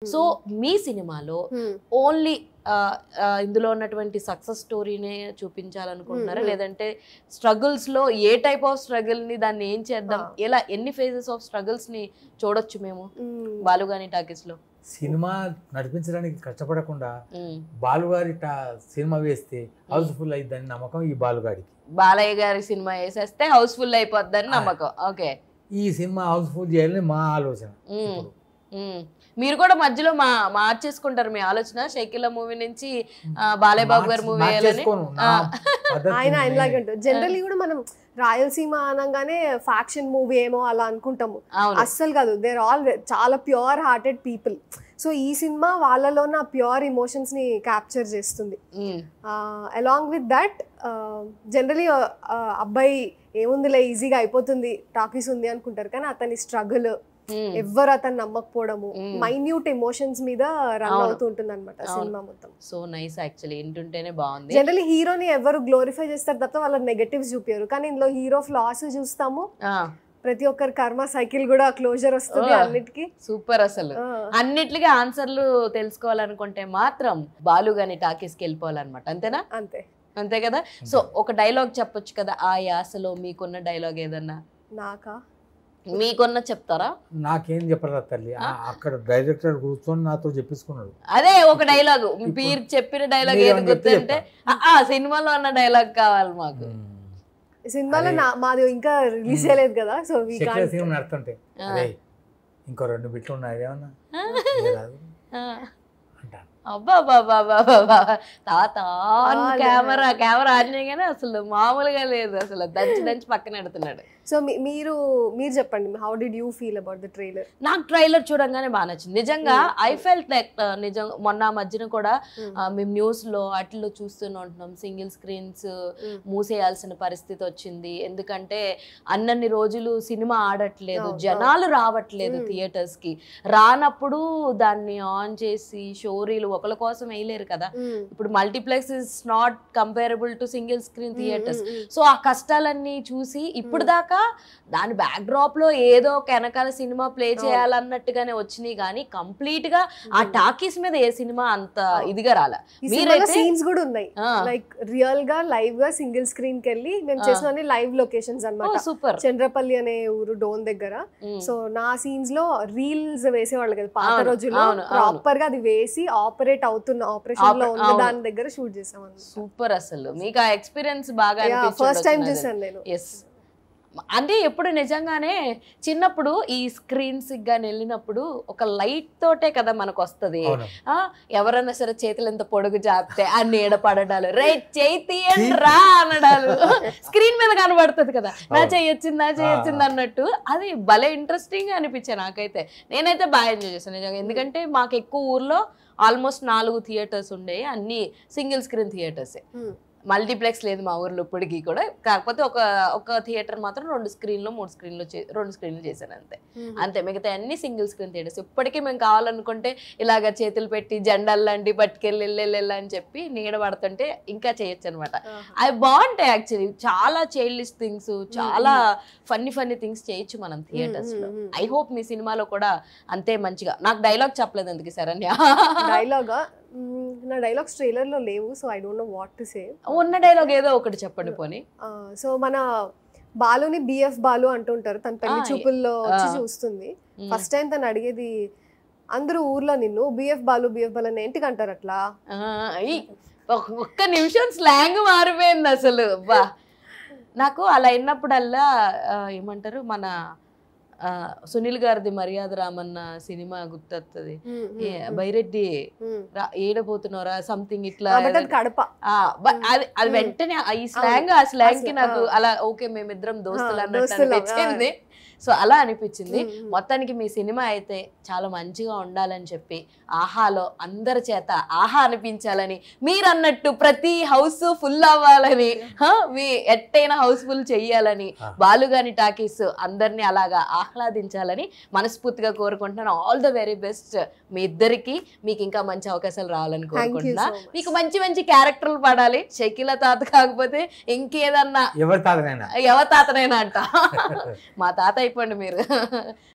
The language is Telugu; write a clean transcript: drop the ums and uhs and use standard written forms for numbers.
సో మీ సినిమాలో ఓన్లీ ఇందులో ఉన్నటువంటి సక్సెస్ స్టోరీనే చూపించాలనుకుంటున్నారా లేదంటే స్ట్రగుల్స్ లో ఏ టైప్ ఆఫ్ స్ట్రగుల్ ని దాన్ని ఏం చేద్దాం ఎలా ఎన్ని ఫేజెస్ ఆఫ్ స్ట్రగుల్స్ ని చూడొచ్చు మేము బాలుగాని టాకీస్ లో సినిమా నడిపించడానికి కష్టపడకుండా బాలుగారి సినిమా వేస్తే హౌస్ఫుల్ అయిద్దని నమ్మకం ఈ బాలుగాడికి. బాలయ్య గారి సినిమా వేసేస్తే హౌస్ఫుల్ అయిపోద్దని నమ్మకం. ఓకే, ఈ సినిమా హౌస్ఫుల్ చేయాలని మా ఆలోచన. మీరు కూడా మధ్యలో మార్చేసుకుంటారు మీ ఆలోచన షకీలా మూవీ నుంచి బాలయ్య బాబు గారి మూవీ ఆయన ఆయనలాగే ఉంటుంది. జనరల్లీ కూడా మనం రాయలసీమ అనగానే ఫ్యాక్షన్ మూవీ ఏమో అలా అనుకుంటాము, అస్సలు కాదు. దేర్ ఆల్ చాలా ప్యూర్ హార్టెడ్ పీపుల్. సో ఈ సినిమా వాళ్ళలో నా ప్యూర్ ఎమోషన్స్ ని క్యాప్చర్ చేస్తుంది. అలాంగ్ విత్ దట్ జనరలీ అబ్బాయి ఏముందిలే ఈజీగా అయిపోతుంది టాకీస్ ఉంది అనుకుంటారు, కానీ అతని స్ట్రగుల్ ఎవరు అతను నమ్మకపోవడము మైన్యూట్ ఎమోషన్స్ మీద రన్ అవుతూ ఉంటుంది అనమాట సినిమా మొత్తం. సో నైస్, యాక్చువల్లీ వింటుంటేనే బాగుంది. జనరల్లీ హీరోని ఎవరు గ్లోరిఫై చేస్తారు తప్ప వాళ్ళ నెగటివ్స్ చూపారు, కానీ ఇందులో హీరో ఫ్లాస్ చూస్తాము. ప్రతి ఒక్కరి కర్మ సైకిల్ కూడా క్లోజర్ వస్తుంది అన్నిటికీ. సూపర్. అసలు అన్నిటికీ ఆన్సర్లు తెలుసుకోవాలనుకుంటే మాత్రం బాలుగాని టాకీస్కి వెళ్ళిపోవాలన్నమాట. అంతేనా? అంతే అంతే కదా. సో ఒక డైలాగ్ చెప్పొచ్చు కదా ఆ యాసలో, మీకున్న డైలాగ్ ఏదన్నా? నాకా మీకున్న చెప్తారా? నాకేం చెప్పరా తల్లి, అక్కడ డైరెక్టర్ కూర్చొని నాతో చెప్పించుకున్నాడు. అదే ఒక డైలాగ్ మీరు చెప్పిన డైలాగ్ ఏది గుర్తుంటే సినిమాలో ఉన్న డైలాగ్ కావాలి మాకు. సినిమాలో మాది ఇంకా రిలీజ్ చేయలేదు కదా, సో నడుతుంటే ఇంకో 2 బిట్లు ఉన్నాయి ఏమన్నా అబ్బా తాత కెమెరా ఆన్ చేయగానే అసలు మామూలుగా లేదు, అసలు దంచి పక్కన పెడుతున్నాడు. సో మీరు చెప్పండి, how did you feel about the trailer? నాకు ట్రైలర్ చూడంగానే బాగా నచ్చింది నిజంగా. ఐ ఫెల్ట్ లైక్ నిజంగా మొన్న మధ్యన కూడా మేము న్యూస్ లో అట్లలో చూస్తూనే ఉంటున్నాం, సింగిల్ స్క్రీన్స్ మూసేయాల్సిన పరిస్థితి వచ్చింది. ఎందుకంటే అన్నన్ని రోజులు సినిమా ఆడట్లేదు, జనాలు రావట్లేదు థియేటర్స్ కి. రానప్పుడు దాన్ని ఆన్ చేసి షోరీలు ఒకళ్ళ కోసం వేయలేరు కదా. ఇప్పుడు multiplex is not comparable to single screen theatres. So ఆ కష్టాలన్నీ చూసి ఇప్పుడు దాకా దాని బ్యాక్ డ్రాప్ లో ఏదో ఒక వెనకాల సినిమా ప్లే చేయాలన్నట్టుగానే వచ్చినాయి, కానీ కంప్లీట్ గా ఆ టాకీస్ మీద ఏ సినిమా అంత ఇదిగా రాలా. సీన్స్ కూడా ఉన్నాయి లైక్ రియల్ గా లైవ్ గా సింగిల్ స్క్రీన్ కి వెళ్ళి మేము చేసిన లైవ్ లొకేషన్స్ అన్నమాట. సూపర్. చంద్రపల్లి అనే ఊరు డోన్ దగ్గర. సో నా సీన్స్ లో రీల్స్ వేసేవాళ్ళు కదా పాత రోజుల్లో, ప్రాపర్ గా అది వేసి ఆపరేట్ అవుతున్న ఆపరేషన్ లో ఉన్న దాని దగ్గర షూట్ చేసాం. సూపర్. అసలు మీకు ఆ ఎక్స్పీరియన్స్ బాగా ఫస్ట్ టైం చూసాను నేను. అంటే ఎప్పుడు నిజంగానే చిన్నప్పుడు ఈ స్క్రీన్స్ గాని వెళ్ళినప్పుడు ఒక లైట్ తోటే కదా మనకు వస్తుంది. ఎవరన్నా సరే చేతులు ఎంత పొడుగు జాపితే ఆ నీడ పడడాలు, రే చేతి రా అనడాలు స్క్రీన్ మీద కనబడుతుంది కదా, నా చేయొచ్చింది అన్నట్టు. అది భలే ఇంట్రెస్టింగ్ అనిపించాయి నాకైతే. నేనైతే బాగా ఎంజాయ్ చేశాను నిజంగా. ఎందుకంటే మాకు ఎక్కువ ఊర్లో ఆల్మోస్ట్ 4 థియేటర్స్ ఉండేవి, అన్ని సింగిల్ స్క్రీన్ థియేటర్సే. మల్టీప్లెక్స్ లేదు మా ఊర్లో ఇప్పటికీ కూడా. కాకపోతే ఒక థియేటర్ మాత్రం 2 స్క్రీన్లు 3 స్క్రీన్లు 2 స్క్రీన్లు చేశాను అంతే. మిగతా అన్ని సింగిల్ స్క్రీన్ థియేటర్స్. ఇప్పటికీ మేము కావాలనుకుంటే ఇలాగ చేతులు పెట్టి జెండాలు లాంటి పట్టుకెళ్ళి అని చెప్పి నీడ పడుతుంటే ఇంకా చేయొచ్చు అనమాట. అవి బాగుంటాయి యాక్చువల్లీ. చాలా చైల్డిష్ థింగ్స్, చాలా ఫన్నీ థింగ్స్ చేయొచ్చు మనం థియేటర్స్ లో. ఐ హోప్ మీ సినిమాలో కూడా అంతే మంచిగా. నాకు డైలాగ్ చెప్పలేదు అందుకే శరణ్య. డైలాగా నా డైలాగ్స్ ట్రైలర్ లో లేవు, so I don't know what to say. ఉన్న డైలాగ్ ఏదో ఒకటి చెప్పండి పోనీ. సో మన బాలుని బిఎఫ్ బాలు అంటుంటారు, తన పెళ్లి చూపుల్లో వచ్చి చూస్తుంది. ఫస్ట్ టైం తను అడిగేది, అందరూ ఊర్లో నిన్ను బిఎఫ్ బాలు అని ఏంటికి అంటారు అట్లా? ఒక్క నిమిషం స్లాంగ్ మారిపోయింది అసలు. బా నాకు అలా అయినప్పుడల్లా ఏమంటారు, మన సునీల్ గారిది మర్యాద రామన్న సినిమా గుర్తొస్తుంది. బైరెడ్డి ఏడబోతున్నారా సంథింగ్ ఇట్లా అది వెంటనే ఈ స్లాంగ్ ఆ స్లాంగ్ కి నాకు అలా ఓకే మేమిద్దరం దోస్తులు అన్నట్టు అనిపించింది. సో అలా అనిపించింది. మొత్తానికి మీ సినిమా అయితే చాలా మంచిగా ఉండాలని చెప్పి ఆహాలో అందరి చేత ఆహా అనిపించాలని, మీరు అన్నట్టు ప్రతి హౌస్ ఫుల్ అవ్వాలని, మీ ఎట్టైనా హౌస్ఫుల్ చెయ్యాలని, బాలుగాని టాకీస్ అందరినీ అలాగా ఆహ్లాదించాలని మనస్ఫూర్తిగా కోరుకుంటున్నాను. ఆల్ ద వెరీ బెస్ట్ మీ ఇద్దరికి. మీకు ఇంకా మంచి అవకాశాలు రావాలని కోరుకుంటున్నా. మీకు మంచి మంచి క్యారెక్టర్లు పడాలి. షకీలా తాత కాకపోతే ఇంకేదన్నా ఎవరి తాతనైనా అంట. మా తాత అయిపోండి మీరు.